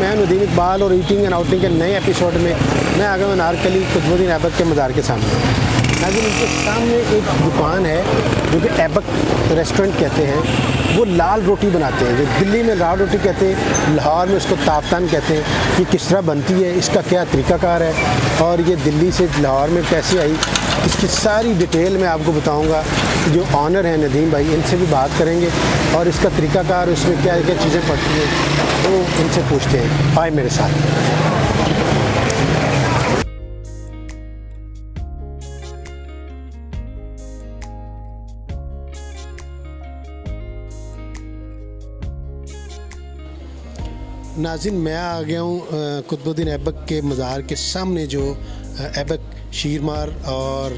मैं नदीम इकबाल और eating and outing के नए एपिसोड में मैं आ गया हूँ अनारकली कुतुबुद्दीन ऐबक के मज़ार के सामने। नाज़रीन, इनके सामने एक दुकान है जो कि ऐबक रेस्टोरेंट कहते हैं। वो लाल रोटी बनाते हैं, जो दिल्ली में लाल रोटी कहते हैं, लाहौर में उसको ताफ्तान कहते हैं। ये किस तरह बनती है, इसका क्या तरीक़ाकार है और ये दिल्ली से लाहौर में कैसे आई, इसकी सारी डिटेल मैं आपको बताऊंगा। जो ऑनर हैं नदीम भाई, इनसे भी बात करेंगे और इसका तरीक़ाकार, उसमें क्या क्या चीज़ें पड़ती हैं वो इनसे पूछते हैं। आए मेरे साथ। नाज़रीन, मैं आ गया हूँ कुतुबुद्दीन ऐबक के मज़ार के सामने, जो ऐबक शीरमार और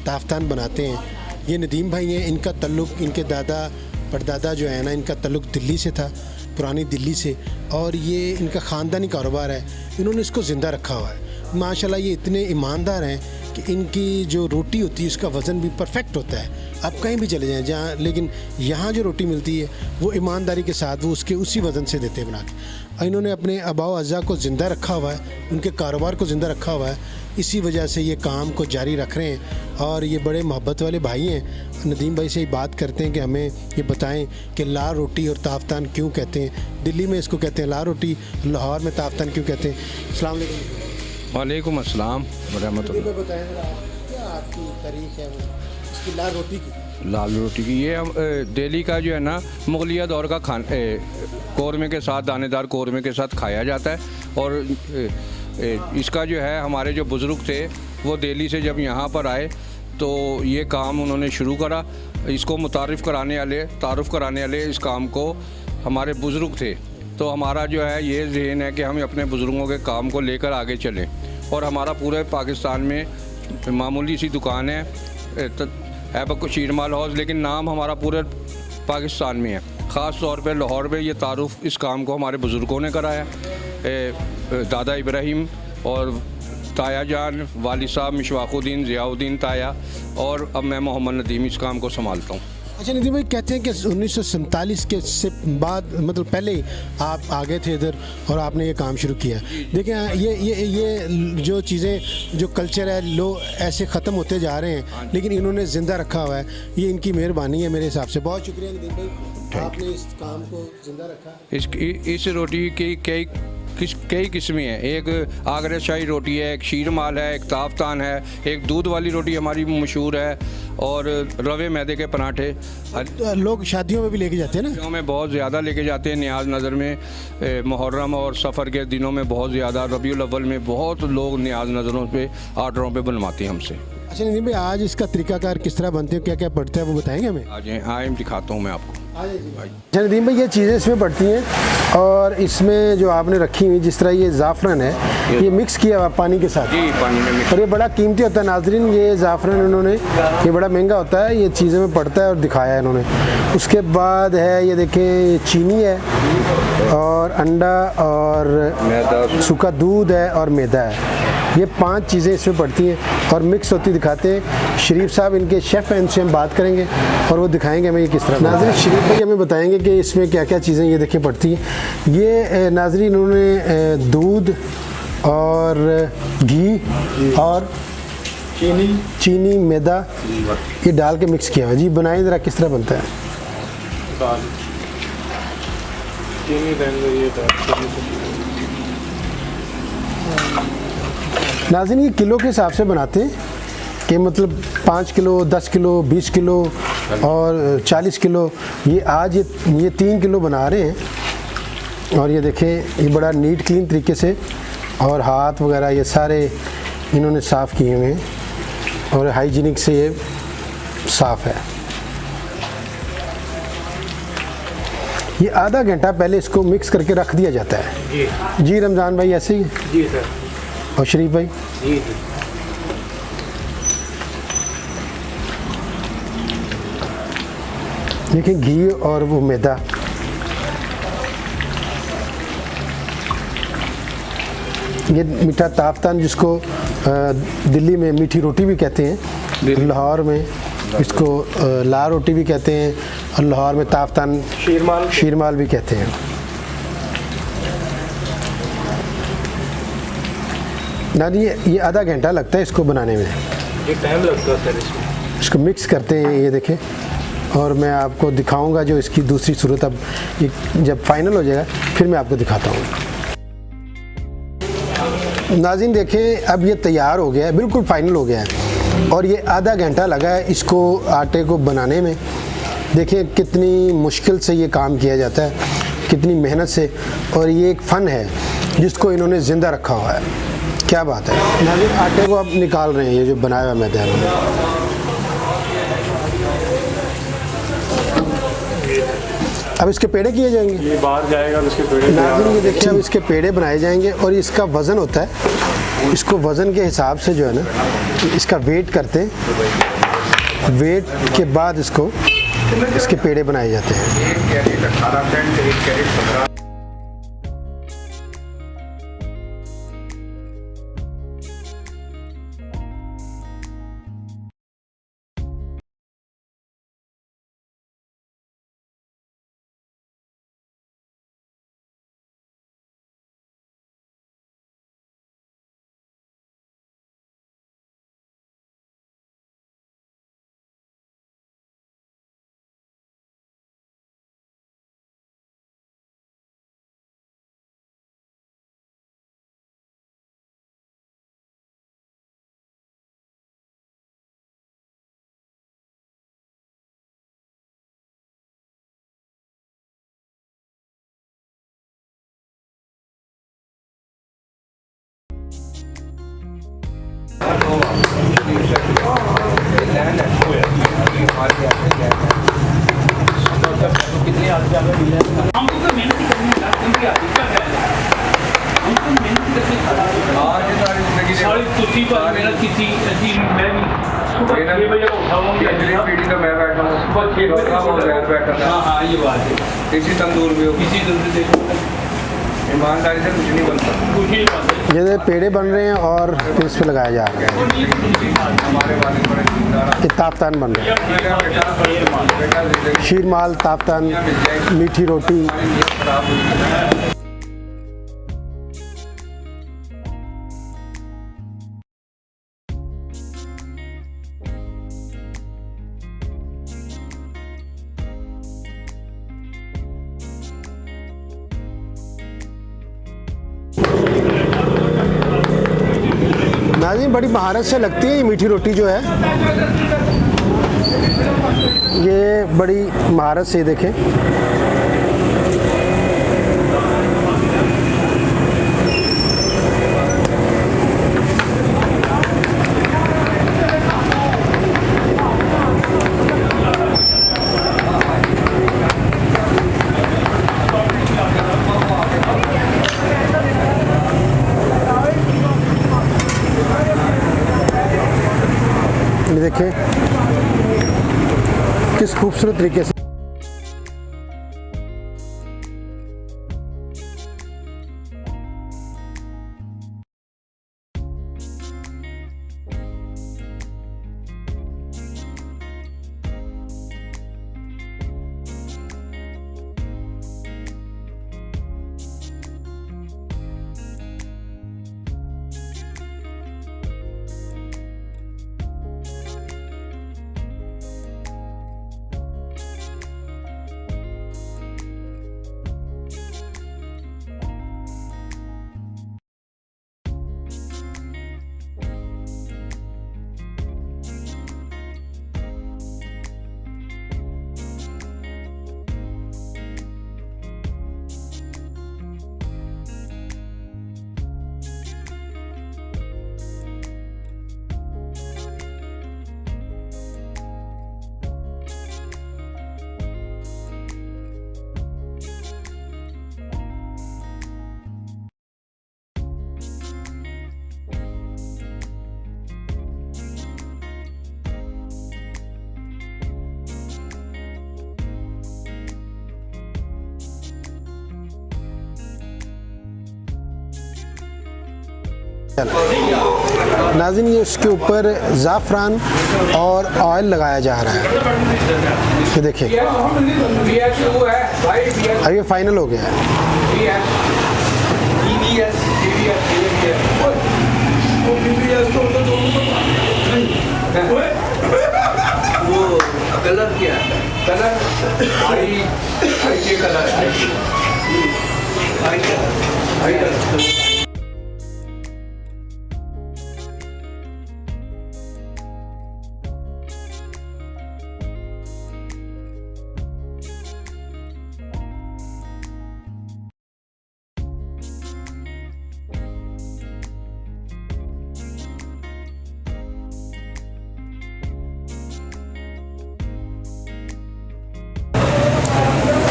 ताफ्तान बनाते हैं। ये नदीम भाई हैं, इनका तल्लुक़, इनके दादा परदादा जो है ना, इनका तल्लुक़ दिल्ली से था, पुरानी दिल्ली से, और ये इनका ख़ानदानी कारोबार है। इन्होंने इसको ज़िंदा रखा हुआ है। माशाल्लाह ये इतने ईमानदार हैं कि इनकी जो रोटी होती है उसका वज़न भी परफेक्ट होता है। आप कहीं भी चले जाएं जहाँ, लेकिन यहाँ जो रोटी मिलती है वो ईमानदारी के साथ वो उसके उसी वज़न से देते हैं बना के। इन्होंने अपने आबाओ अज़ा को ज़िंदा रखा हुआ है, उनके कारोबार को ज़िंदा रखा हुआ है। इसी वजह से ये काम को जारी रख रहे हैं और ये बड़े मोहब्बत वाले भाई हैं। नदीम भाई से ही बात करते हैं कि हमें ये बताएं कि लाल रोटी और ताफ्तान क्यों कहते हैं। दिल्ली में इसको कहते हैं लाल रोटी, लाहौर में ताफ्तान क्यों कहते हैं। अस्सलाम वालेकुम। वालेकुम अस्सलाम रहमतुल्लाह। बताएं क्या आपकी तारीख है इसकी लाल रोटी की? लाल रोटी की ये हम दिल्ली का जो है ना, मुगलिया दौर का कौरमे के साथ, दानेदार कौरमे के साथ खाया जाता है। और इसका जो है, हमारे जो बुज़ुर्ग थे वो दिल्ली से जब यहाँ पर आए तो ये काम उन्होंने शुरू करा। इसको तारुफ़ कराने वाले इस काम को हमारे बुज़ुर्ग थे। तो हमारा जो है ये ज़हन है कि हम अपने बुज़ुर्गों के काम को लेकर आगे चलें। और हमारा पूरे पाकिस्तान में मामूली सी दुकान है ऐबक शीरमाल हाउस, लेकिन नाम हमारा पूरे पाकिस्तान में है। ख़ास तौर पे लाहौर में ये तारुफ़ इस काम को हमारे बुज़ुर्गों ने कराया। दादा इब्राहिम और ताया जान, वालिद साहब मिशवाकुद्दीन ज़ियाउद्दीन ताया, और अब मैं मोहम्मद नदीम इस काम को संभालता हूँ। अच्छा नदीम भाई, कहते हैं कि 1947 के से बाद, मतलब पहले ही आप आ गए थे इधर और आपने ये काम शुरू किया। देखें, ये जो चीज़ें, जो कल्चर है, लोग ऐसे ख़त्म होते जा रहे हैं, लेकिन इन्होंने ज़िंदा रखा हुआ है। ये इनकी मेहरबानी है मेरे हिसाब से। बहुत शुक्रिया नदीम भाई, आपने इस काम को ज़िंदा रखा। इस रोटी की कई किस्में हैं। एक आगरा शाही रोटी है, एक शीरमाल है, एक ताफ्तान है, एक दूध वाली रोटी हमारी मशहूर है, और रवे मैदे के पराठे लोग शादियों में भी लेके जाते हैं ना। शादियों में बहुत ज़्यादा लेके जाते हैं। न्याज नज़र में मुहर्रम और सफ़र के दिनों में बहुत ज़्यादा, रबीउल अव्वल में बहुत लोग न्याज नज़रों पे ऑर्डरों पे बनवाते हैं हमसे। अच्छा नदीम भाई, आज इसका तरीक़ाकार किस तरह बनते हैं, क्या क्या पड़ता है, वो बताएंगे हमें? आज आए दिखाता हूँ मैं आपको। अच्छा नदीम भाई, ये चीज़ें इसमें पड़ती हैं और इसमें जो आपने रखी हुई, जिस तरह ये ज़ाफ़रान है, ये मिक्स किया हुआ पानी के साथ। जी, पानी में मिक्स। और ये बड़ा कीमती होता है नाज़रीन, ये ज़ाफ़रान उन्होंने, ये बड़ा महंगा होता है, ये चीज़ें में पड़ता है और दिखाया है इन्होंने। उसके बाद है ये देखें, चीनी है और अंडा और सूखा दूध है और मैदा है। ये 5 चीज़ें इसमें पड़ती हैं और मिक्स होती दिखाते हैं। शरीफ साहब इनके शेफ़ हैं, इनसे हम बात करेंगे और वो दिखाएंगे हमें ये किस तरह। नाज़रीन, शरीफ भाई हमें बताएंगे कि इसमें क्या क्या चीज़ें ये देखिए पड़ती हैं। ये नाज़रीन उन्होंने दूध और घी और चीनी मैदा ये डाल के मिक्स किया हुआ। जी बनाइए ज़रा, किस तरह बनता है? नाज़रीन, ये किलो के हिसाब से बनाते हैं कि मतलब 5 किलो, 10 किलो, 20 किलो और 40 किलो। ये आज ये 3 किलो बना रहे हैं। और ये देखें, ये बड़ा नीट क्लीन तरीके से, और हाथ वगैरह ये सारे इन्होंने साफ़ किए हुए हैं और हाइजीनिक से ये साफ़ है। ये आधा घंटा पहले इसको मिक्स करके रख दिया जाता है। जी रमज़ान भाई, ऐसे ही? जी सर। और शरीफ भाई? जी। देखिए, घी और वो मैदा, ये मीठा ताफ्तान, जिसको दिल्ली में मीठी रोटी भी कहते हैं, लाहौर में इसको लाल रोटी भी कहते हैं, और लाहौर में ताफ्तान शीरमाल भी कहते हैं। नाज़रीन ये आधा घंटा लगता है इसको बनाने में, ये टाइम लगता है सर इसमें। इसको मिक्स करते हैं, ये देखें, और मैं आपको दिखाऊंगा जो इसकी दूसरी सूरत। अब ये जब फाइनल हो जाएगा फिर मैं आपको दिखाता हूँ। नाज़रीन देखें, अब ये तैयार हो गया है, बिल्कुल फाइनल हो गया है, और ये आधा घंटा लगा है इसको आटे को बनाने में। देखिए कितनी मुश्किल से ये काम किया जाता है, कितनी मेहनत से, और ये एक फ़न है जिसको इन्होंने ज़िंदा रखा हुआ है। क्या बात है। नाज़रीन आटे को अब निकाल रहे हैं, ये जो बनाया हुआ मैदा है। अब इसके पेड़े किए जाएंगे, ये बाहर जाएगा तो इसके पेड़े नाज़रीन ये देखिए अब इसके पेड़े बनाए जाएंगे, और इसका वज़न होता है, इसको वज़न के हिसाब से जो है ना इसका वेट करते हैं, वेट के बाद इसके पेड़े बनाए जाते हैं। इसी तंदूर में किसी ईमानदारी से कुछ नहीं बनता, कुछ नहीं बनता। ये पेड़े बन रहे हैं और फिर इस पर लगाया जा रहा है। ये ताफ्तान बन रहा है, शीरमाल, ताफ्तान, मीठी रोटी। नाज़रीन बड़ी महारत से लगती है ये मीठी रोटी जो है, ये बड़ी महारत से देखें। देखें किस खूबसूरत तरीके से नाज़रीन ये उसके ऊपर ज़ाफ़रान और ऑयल लगाया जा रहा है। ये देखिए अब ये फाइनल हो गया है।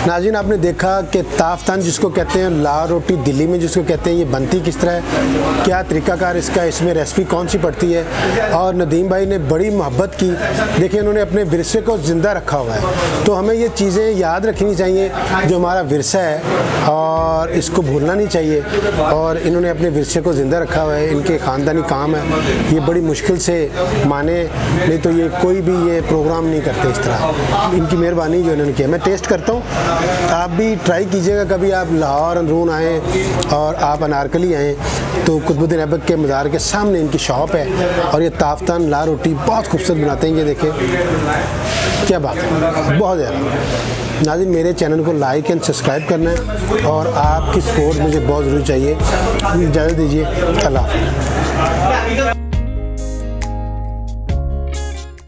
नाज़रीन, आपने देखा कि ताफ्तान जिसको कहते हैं, लाहौर रोटी दिल्ली में जिसको कहते हैं, ये बनती किस तरह है, क्या तरीक़ाकार इसका, इसमें रेसिपी कौन सी पड़ती है। और नदीम भाई ने बड़ी मोहब्बत की, देखिए उन्होंने अपने विरसे को ज़िंदा रखा हुआ है। तो हमें ये चीज़ें याद रखनी चाहिए जो हमारा विरसा है, और इसको भूलना नहीं चाहिए। और इन्होंने अपने विरसे को ज़िंदा रखा हुआ है, इनके ख़ानदानी काम है, ये बड़ी मुश्किल से माने, नहीं तो ये कोई भी ये प्रोग्राम नहीं करते इस तरह। इनकी मेहरबानी जो इन्होंने किया। मैं टेस्ट करता हूँ, आप भी ट्राई कीजिएगा कभी आप लाहौर अंदरून आएँ और आप अनारकली आएँ तो कुतुबुद्दीन ऐबक के मज़ार के सामने इनकी शॉप है। और ये ताफ्तान लाहौर रोटी बहुत खूबसूरत बनाते हैं। ये देखें क्या बात है, बहुत ज़्यादा। नाज़रीन, मेरे चैनल को लाइक एंड सब्सक्राइब करना है और आपकी सपोर्ट मुझे बहुत ज़रूरी चाहिए। इजाज़त दीजिए, अल्लाह हाफ़िज़।